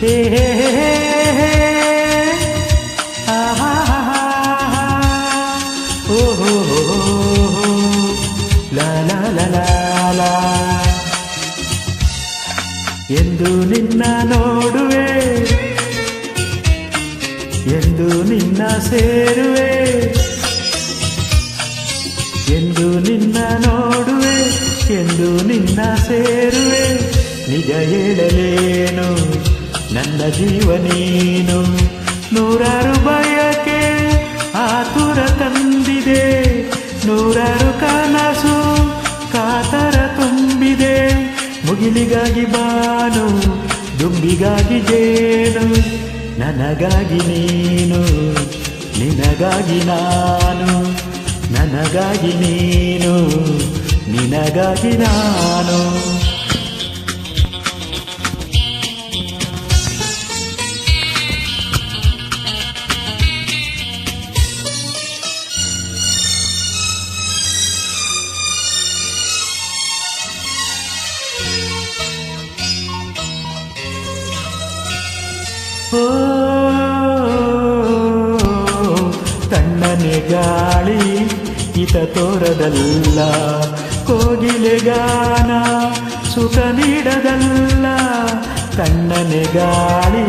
ಹೇ ಹೇ ಹೇ ಹೇ ಆಹಾ ಓ ಹೋ ಲಾ ಲಾ ಲಾ ಲಾ ಲಾ ಎಂದು ನಿನ್ನ ನೋಡುವೆ ಎಂದು ನಿನ್ನ ಸೇರುವೆ ಎಂದು ನಿನ್ನ ನೋಡುವೆ ಎಂದು ನಿನ್ನ ಸೇರುವೆ ನಿಜ ಹೇಳಲೇನು ನನ್ನ ಜೀವ ನೀನು ನೂರಾರು ಬಯಕೆ ಆತುರ ತಂದಿದೆ ನೂರಾರು ಕನಸು ಕಾತರ ತುಂಬಿದೆ ಮುಗಿಲಿಗಾಗಿ ಬಾನು ದುಂಬಿಗಾಗಿ ಜೇನು ನನಗಾಗಿ ನೀನು ನಿನಗಾಗಿ ನಾನು ನನಗಾಗಿ ನೀನು ನಿನಗಾಗಿ ನಾನು ಓ ತಣ್ಣನೆ ಗಾಳಿ ಹಿತ ತೋರದಲ್ಲ ಕೋಗಿಲೆ ಗಾನ ಸುಖ ನೀಡದಲ್ಲ ತಣ್ಣನೆ ಗಾಳಿ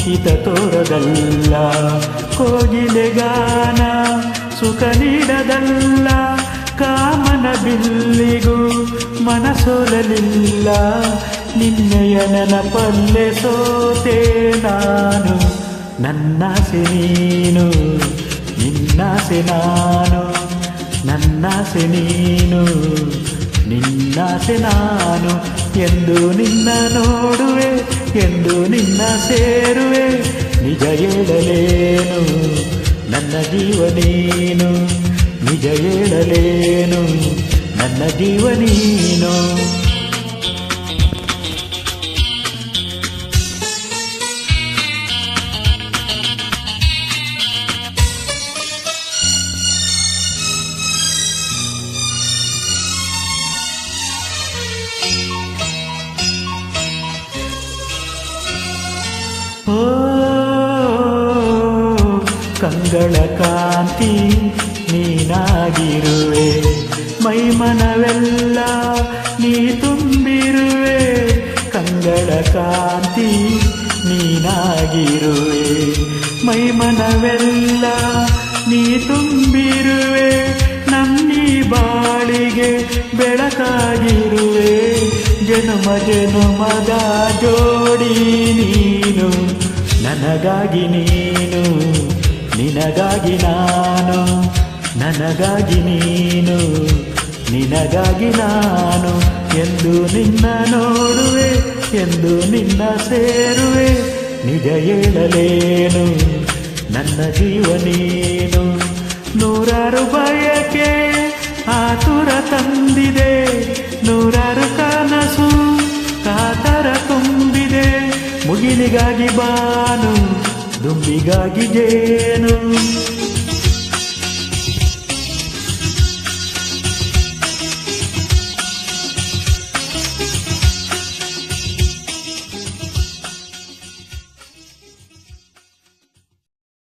ಹಿತ ತೋರದಲ್ಲ ಕೋಗಿಲೆ ಗಾನ ಸುಖ ನೀಡದಲ್ಲ ಕಾಮನ ಬಿಲ್ಲಿಗೂ ಮನಸೋಲಲಿಲ್ಲ ನಿನ್ನೆಯ ನೆನಪಲ್ಲೇ ಸೋತೆ ನಾನು ನನ್ನಾಸೆ ನೀನು ನಿನ್ನಾಸೆ ನಾನು ನನ್ನಾಸೆ ನೀನು ನಿನ್ನಾಸೆ ನಾನು ಎಂದು ನಿನ್ನ ನೋಡುವೆ ಎಂದು ನಿನ್ನ ಸೇರುವೆ ನಿಜ ಹೇಳಲೇನು ನನ್ನ ಜೀವ ನೀನು ನಿಜ ಹೇಳಲೇನು ನನ್ನ ಜೀವ ನೀನು ಓ ಕಂಗಳ ಕಾಂತಿ ನೀನಾಗಿರುವೆ ಮೈಮನವೆಲ್ಲ ನೀ ತುಂಬಿರುವೆ ಕಂಗಳ ಕಾಂತಿ ನೀನಾಗಿರುವೆ ಮೈಮನವೆಲ್ಲ ನೀ ತುಂಬಿರುವೆ ನನ್ನೀ ಬಾಳಿಗೆ ಬೆಳಕಾಗಿರುವೆ ಜನುಮ ಜನುಮದ ಜೋಡಿ ನೀನು ನನಗಾಗಿ ನೀನು ನಿನಗಾಗಿ ನಾನು ನನಗಾಗಿ ನೀನು ನಿನಗಾಗಿ ನಾನು ಎಂದು ನಿನ್ನ ನೋಡುವೆ ಎಂದು ನಿನ್ನ ಸೇರುವೆ ನಿಜ ಹೇಳಲೇನು ನನ್ನ ಜೀವ ನೀನು ನೂರಾರು ಬಯಕೆ ಆತುರ ತಂದಿದೆ ನೂರಾರು ಕನಸು ಕಾತರ ತುಂಬಿದೆ ಮುಗಿಲಿಗಾಗಿ ಬಾನು ದುಂಬಿಗಾಗಿ ಜೇನು